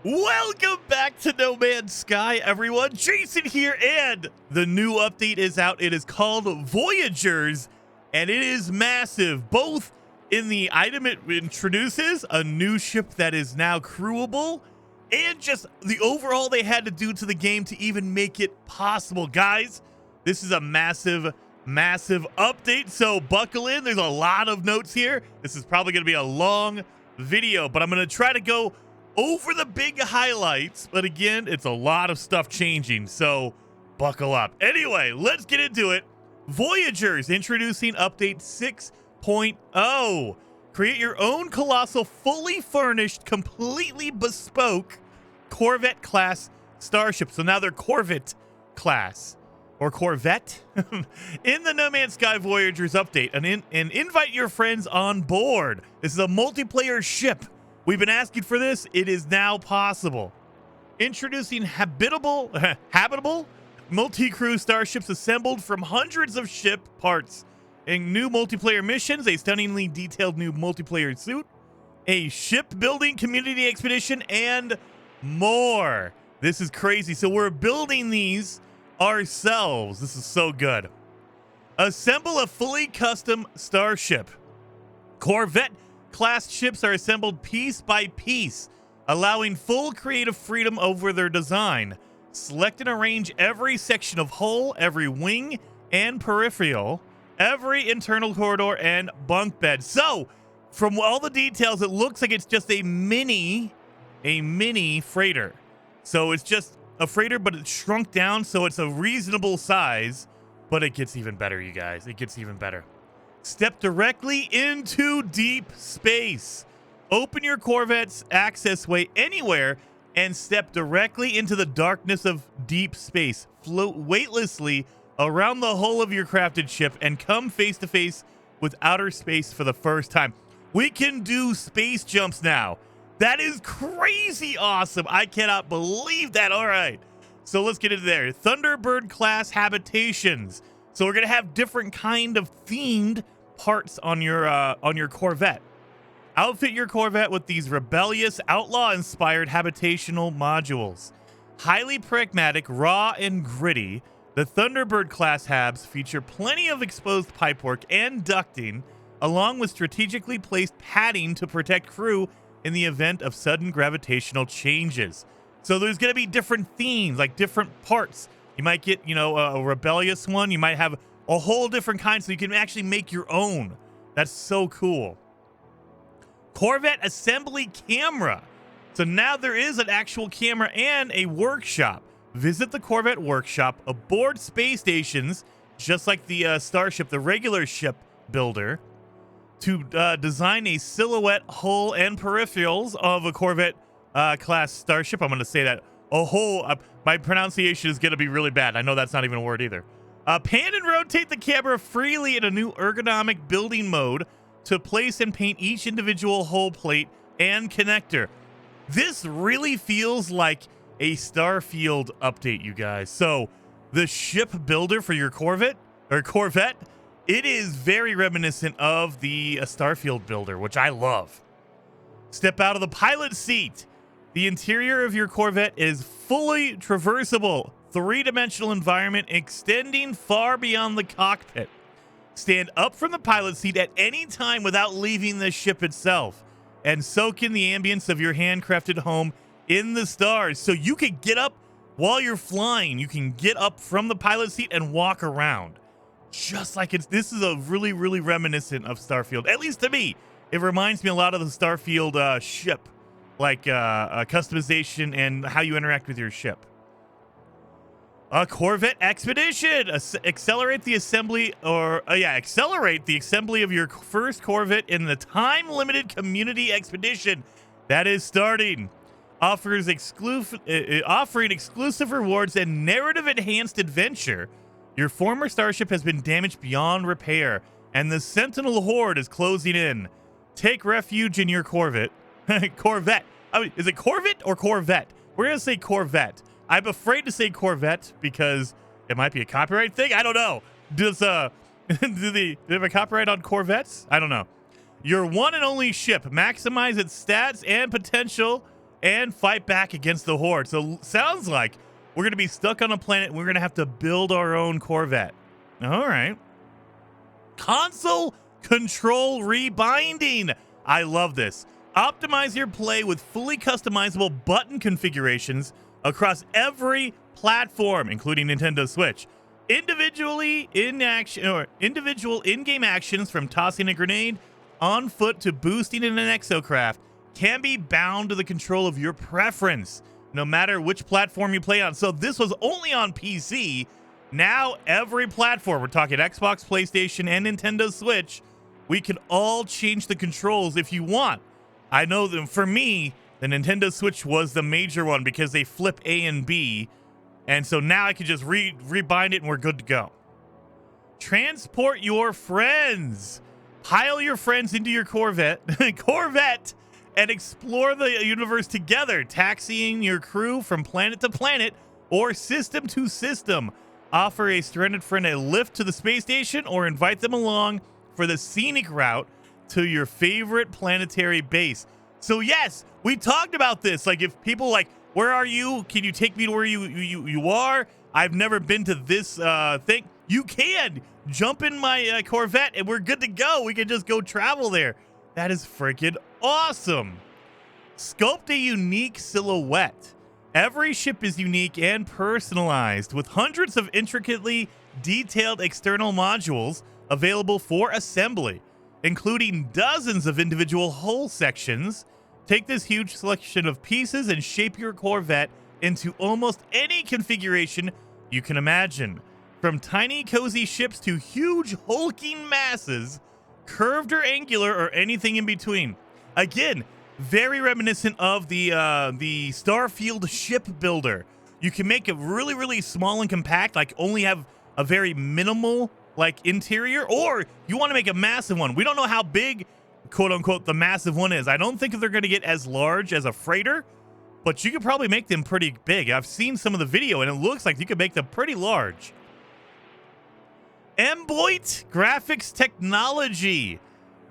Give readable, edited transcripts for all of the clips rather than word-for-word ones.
Welcome back to No Man's Sky, everyone. Jason here, and the new update is out. It is called Voyagers, and it is massive, both in the item it introduces, a new ship that is now crewable, and just the overall they had to do to the game to even make it possible. Guys, this is a massive update, so buckle in. There's a lot of notes here. This is probably going to be a long video, but I'm going to try to go over the big highlights, but again, it's a lot of stuff changing, so buckle up. Anyway, let's get into it. Voyagers introducing update 6.0. Create your own colossal, fully furnished, completely bespoke Corvette class starship. So now they're Corvette class, or Corvette, in the No Man's Sky Voyagers update, and invite your friends on board. This is a multiplayer ship. We've been asking for this. It is now possible. Introducing habitable multi-crew starships assembled from hundreds of ship parts. And new multiplayer missions, a stunningly detailed new multiplayer suit, a shipbuilding community expedition, and more. This is crazy. So we're building these ourselves. This is so good. Assemble a fully custom starship. Corvette class ships are assembled piece by piece, allowing full creative freedom over their design. Select and arrange every section of hull, every wing and peripheral, every internal corridor and bunk bed. So, from all the details, it looks like it's just a mini freighter. So it's just a freighter, but it's shrunk down, so it's a reasonable size. But it gets even better, you guys. It gets even better. Step directly into deep space. Open your Corvette's access way anywhere and step directly into the darkness of deep space. Float weightlessly around the hull of your crafted ship and come face to face with outer space for the first time. We can do space jumps now. That is crazy awesome. I cannot believe that. All right, so let's get into there. Thunderbird class habitations. So we're gonna have different kind of themed parts on your Corvette. Outfit your Corvette with these rebellious, outlaw-inspired habitational modules. Highly pragmatic, raw, and gritty, the Thunderbird class habs feature plenty of exposed pipework and ducting, along with strategically placed padding to protect crew in the event of sudden gravitational changes. So there's going to be different themes, like different parts. You might get, a rebellious one. You might have a whole different kind, so you can actually make your own. That's so cool. Corvette assembly camera. So now there is an actual camera and a workshop. Visit the Corvette workshop aboard space stations, just like the Starship, the regular ship builder, to design a silhouette, hull, and peripherals of a Corvette class starship. I'm going to say that. A whole, my pronunciation is going to be really bad. I know that's not even a word either. Pan and rotate the camera freely in a new ergonomic building mode to place and paint each individual hull plate and connector. This really feels like a Starfield update, you guys. So the ship builder for your Corvette, it is very reminiscent of the Starfield builder, which I love. Step out of the pilot seat. The interior of your Corvette is fully traversable, three-dimensional environment extending far beyond the cockpit. Stand up from the pilot seat at any time without leaving the ship itself, and soak in the ambience of your handcrafted home in the stars. So you can get up while you're flying. You can get up from the pilot seat and walk around. Just like this is a really reminiscent of Starfield. At least to me, it reminds me a lot of the Starfield ship, like customization and how you interact with your ship. A Corvette expedition. Accelerate the assembly of your first Corvette in the time-limited community expedition that is starting. Offering exclusive rewards and narrative-enhanced adventure. Your former starship has been damaged beyond repair, and the Sentinel Horde is closing in. Take refuge in your Corvette. Corvette. I mean, is it Corvette or Corvette? We're going to say Corvette. I'm afraid to say Corvette because it might be a copyright thing. I don't know. Does do they have a copyright on Corvettes? I don't know. Your one and only ship. Maximize its stats and potential and fight back against the Horde. So sounds like we're going to be stuck on a planet and we're going to have to build our own Corvette. All right. Console control rebinding. I love this. Optimize your play with fully customizable button configurations across every platform, including Nintendo Switch. Individual in-game actions, from tossing a grenade on foot to boosting in an exocraft, can be bound to the control of your preference, no matter which platform you play on. So this was only on PC. Now every platform, we're talking Xbox, PlayStation, and Nintendo Switch, we can all change the controls if you want. I know that for me, the Nintendo Switch was the major one because they flip A and B. And so now I can just rebind it and we're good to go. Transport your friends. Pile your friends into your Corvette, and explore the universe together, taxiing your crew from planet to planet or system to system. Offer a stranded friend a lift to the space station or invite them along for the scenic route to your favorite planetary base. So yes, we talked about this. Like, if people like, where are you? Can you take me to where you are? I've never been to this thing. You can jump in my Corvette and we're good to go. We can just go travel there. That is freaking awesome. Sculpt a unique silhouette. Every ship is unique and personalized, with hundreds of intricately detailed external modules available for assembly, including dozens of individual hull sections. Take this huge selection of pieces and shape your Corvette into almost any configuration you can imagine. From tiny cozy ships to huge hulking masses, curved or angular or anything in between. Again, very reminiscent of the Starfield ship builder. You can make it really, really small and compact, like only have a very minimal like interior, or you want to make a massive one. We don't know how big, quote unquote, the massive one is. I don't think they're going to get as large as a freighter, but you could probably make them pretty big. I've seen some of the video and it looks like you could make them pretty large. Emboit graphics technology.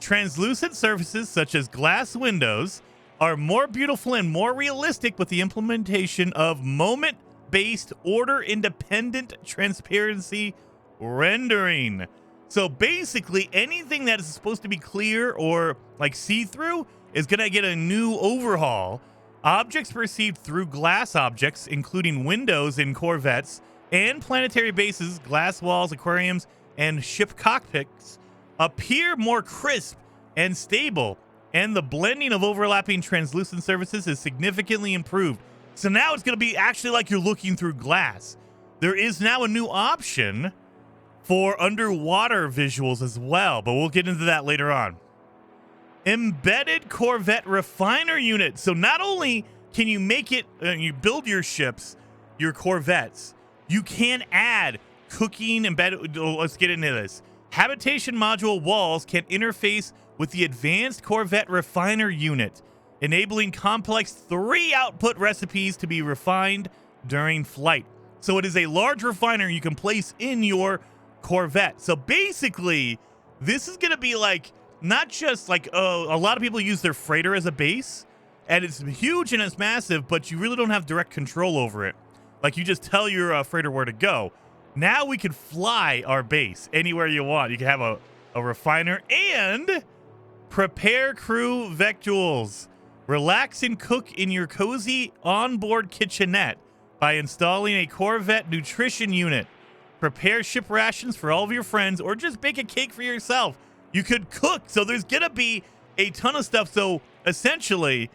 Translucent surfaces such as glass windows are more beautiful and more realistic with the implementation of moment-based order-independent transparency rendering. So basically anything that is supposed to be clear or like see-through is going to get a new overhaul. Objects perceived through glass objects, including windows in Corvettes and planetary bases, glass walls, aquariums, and ship cockpits, appear more crisp and stable, and the blending of overlapping translucent surfaces is significantly improved. So now it's going to be actually like you're looking through glass. There is now a new option for underwater visuals as well, but we'll get into that later on. Embedded Corvette refiner unit. So not only can you make it, you build your ships, your Corvettes, you can add cooking embedded. Let's get into this. Habitation module walls can interface with the advanced Corvette refiner unit, enabling complex 3 output recipes to be refined during flight. So it is a large refiner you can place in your Corvette. So basically, this is going to be like, not just like, a lot of people use their freighter as a base, and it's huge and it's massive, but you really don't have direct control over it. Like, you just tell your freighter where to go. Now we can fly our base anywhere you want. You can have a refiner and prepare crew victuals. Relax and cook in your cozy onboard kitchenette by installing a Corvette nutrition unit. Prepare ship rations for all of your friends, or just bake a cake for yourself. You could cook, so there's gonna be a ton of stuff. So essentially,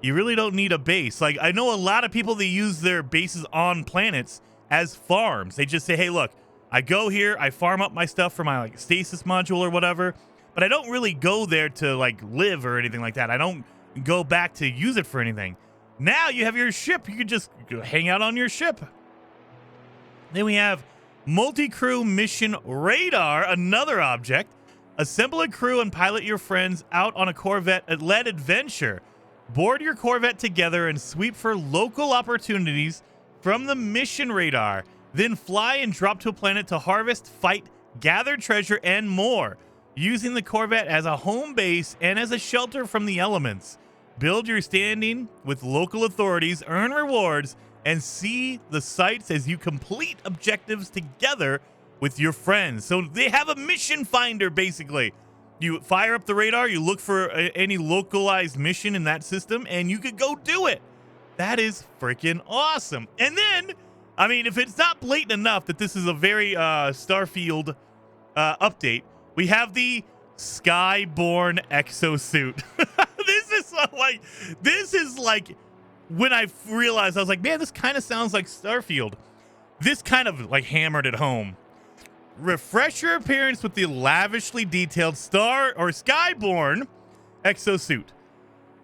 you really don't need a base. Like, I know a lot of people that use their bases on planets as farms. They just say, hey, look, I go here, I farm up my stuff for my like stasis module or whatever, but I don't really go there to like live or anything like that. I don't go back to use it for anything. Now you have your ship. You can just go hang out on your ship. Then we have multi-crew mission radar, another object. Assemble a crew and pilot your friends out on a Corvette-led adventure. Board your Corvette together and sweep for local opportunities from the mission radar. Then fly and drop to a planet to harvest, fight, gather treasure, and more, using the Corvette as a home base and as a shelter from the elements. build your standing with local authorities, earn rewards, and see the sights as you complete objectives together with your friends. So they have a mission finder, basically. You fire up the radar, you look for any localized mission in that system, and you could go do it. That is freaking awesome. And then, I mean, if it's not blatant enough that this is a very Starfield update, we have the Skyborn exosuit. This is like when I realized, I was like, man, this kind of sounds like Starfield. This kind of like hammered it home. Refresh your appearance with the lavishly detailed Skyborn exosuit.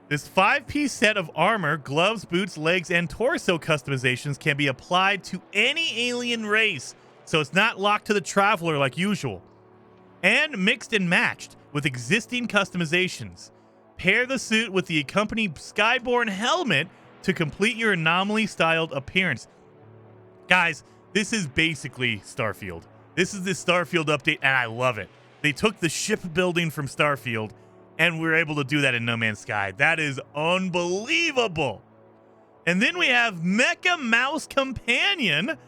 This 5-piece set of armor, gloves, boots, legs, and torso customizations can be applied to any alien race, so it's not locked to the traveler like usual. And mixed and matched with existing customizations. Pair the suit with the accompanying Skyborn helmet to complete your anomaly-styled appearance. Guys, this is basically Starfield. This is the Starfield update, and I love it. They took the shipbuilding from Starfield, and we were able to do that in No Man's Sky. That is unbelievable. And then we have Mecha Mouse Companion.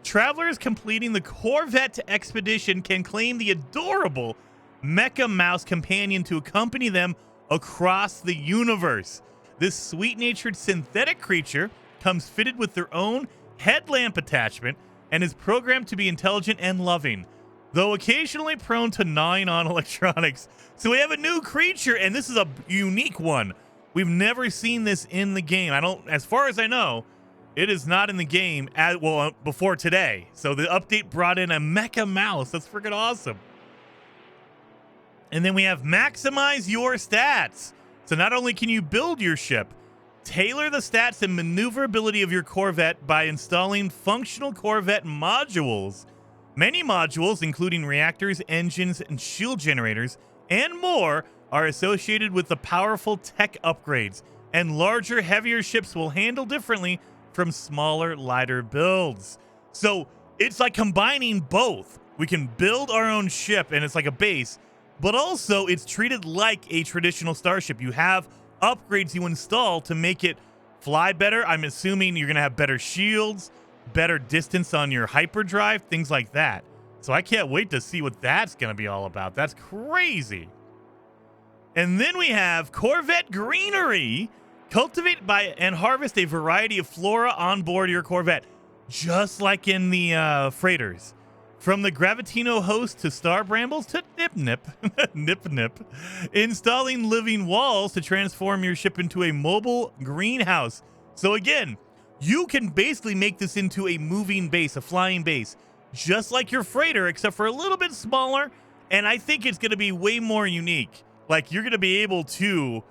Travelers completing the Corvette expedition can claim the adorable Mecha Mouse Companion to accompany them across the universe. This sweet-natured synthetic creature comes fitted with their own headlamp attachment and is programmed to be intelligent and loving, though occasionally prone to gnawing on electronics. So we have a new creature, and this is a unique one. We've never seen this in the game. As far as I know, it is not in the game before today. So the update brought in a Mecha Mouse. That's freaking awesome. And then we have maximize your stats. So not only can you build your ship, tailor the stats and maneuverability of your Corvette by installing functional Corvette modules. Many modules, including reactors, engines, and shield generators, and more, are associated with the powerful tech upgrades, and larger, heavier ships will handle differently from smaller, lighter builds. So it's like combining both. We can build our own ship, and it's like a base, but also it's treated like a traditional starship. You have upgrades you install to make it fly better. I'm assuming you're going to have better shields, better distance on your hyperdrive, things like that. So I can't wait to see what that's going to be all about. That's crazy. And then we have Corvette Greenery. Cultivate and harvest a variety of flora on board your Corvette, just like in the freighters. From the Gravitino host to star brambles to nip, installing living walls to transform your ship into a mobile greenhouse. So again, you can basically make this into a moving base, a flying base, just like your freighter, except for a little bit smaller. And I think it's going to be way more unique. Like, you're going to be able to,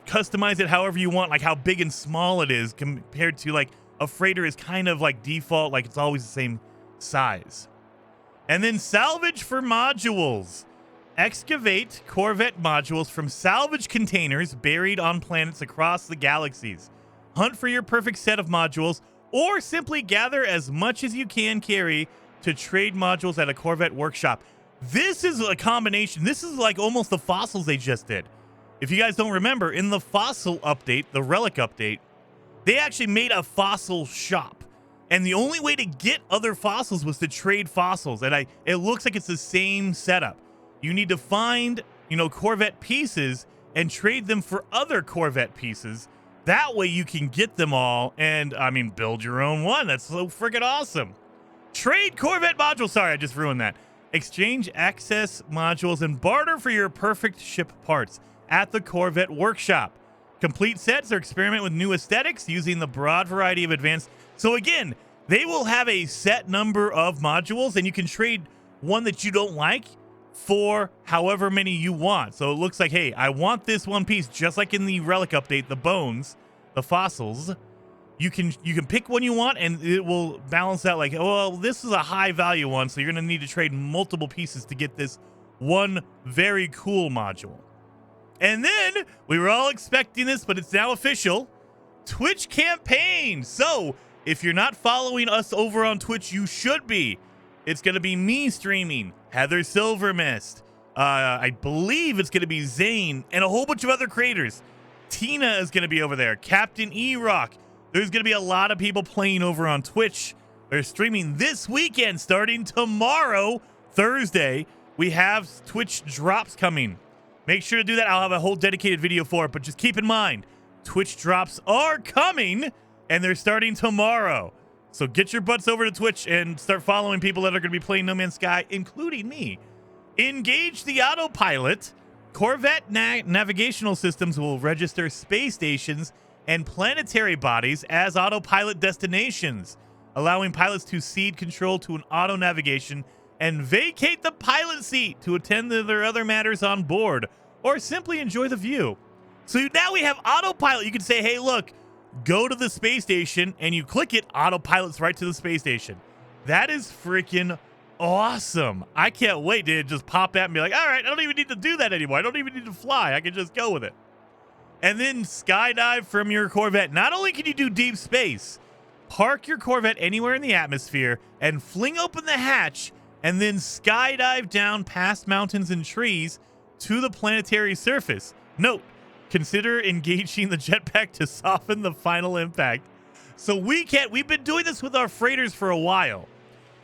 customize it however you want, like how big and small it is compared to like a freighter is kind of like default, like it's always the same size. And then salvage for modules. Excavate Corvette modules from salvage containers buried on planets across the galaxies. Hunt for your perfect set of modules, or simply gather as much as you can carry to trade modules at a Corvette workshop. This is a combination. This is like almost the fossils they just did. If you guys don't remember, in the fossil update, the relic update, they actually made a fossil shop. And the only way to get other fossils was to trade fossils. And it looks like it's the same setup. You need to find, Corvette pieces and trade them for other Corvette pieces. That way you can get them all and, build your own one. That's so freaking awesome. Trade Corvette modules. Sorry, I just ruined that. Exchange access modules and barter for your perfect ship parts at the Corvette workshop. Complete sets or experiment with new aesthetics using the broad variety of advanced. So again, they will have a set number of modules, and you can trade one that you don't like for however many you want. So it looks like, hey, I want this one piece, just like in the relic update, the bones, the fossils. You can pick one you want, and it will balance out like, well, this is a high value one, so you're going to need to trade multiple pieces to get this one very cool module. And then, we were all expecting this, but it's now official, Twitch campaign. So, if you're not following us over on Twitch, you should be. It's going to be me streaming, Heather Silvermist, I believe it's going to be Zane and a whole bunch of other creators. Tina is going to be over there. Captain E-Rock. There's going to be a lot of people playing over on Twitch. They're streaming this weekend starting tomorrow, Thursday. We have Twitch drops coming. Make sure to do that. I'll have a whole dedicated video for it, but just keep in mind, Twitch drops are coming and they're starting tomorrow. So get your butts over to Twitch and start following people that are going to be playing No Man's Sky, including me. Engage the autopilot. Corvette navigational systems will register space stations and planetary bodies as autopilot destinations, allowing pilots to cede control to an auto navigation and vacate the pilot seat to attend to their other matters on board or simply enjoy the view. So now we have autopilot. You can say, hey, look, go to the space station, and you click it, autopilot's right to the space station. That is freaking awesome. I can't wait to just pop at and be like, all right, I don't even need to do that anymore. I don't even need to fly. I can just go with it. And then skydive from your Corvette. Not only can you do deep space, park your Corvette anywhere in the atmosphere and fling open the hatch and then skydive down past mountains and trees to the planetary surface. Note, consider engaging the jetpack to soften the final impact. So we've been doing this with our freighters for a while.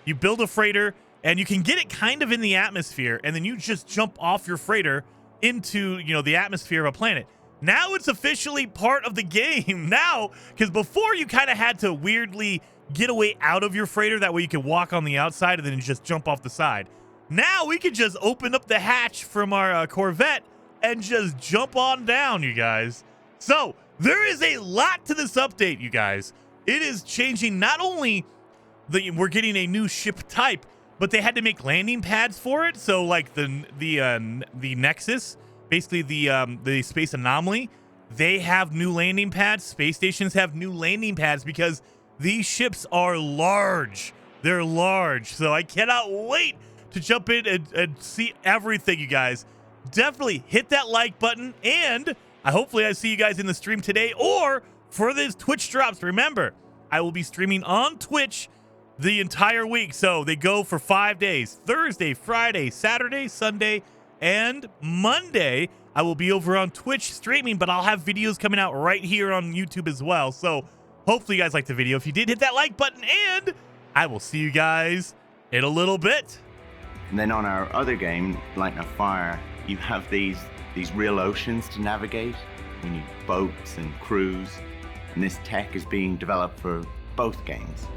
You build a freighter and you can get it kind of in the atmosphere, and then you just jump off your freighter into, the atmosphere of a planet. Now it's officially part of the game now, because before you kind of had to weirdly get away out of your freighter. That way you can walk on the outside and then just jump off the side. Now we can just open up the hatch from our Corvette and just jump on down, you guys. So there is a lot to this update, you guys. It is changing not only we're getting a new ship type, but they had to make landing pads for it. So like the Nexus, basically the space anomaly, they have new landing pads. Space stations have new landing pads because these ships are large. They're large. So I cannot wait to jump in and see everything, you guys. Definitely hit that like button, and hopefully I see you guys in the stream today or for these Twitch drops. Remember, I will be streaming on Twitch the entire week. So they go for 5 days: Thursday, Friday, Saturday, Sunday, and Monday. I will be over on Twitch streaming, but I'll have videos coming out right here on YouTube as well. So hopefully you guys liked the video. If you did, hit that like button, and I will see you guys in a little bit. And then on our other game, Light a Fire, you have these real oceans to navigate. We need boats and crews, and this tech is being developed for both games.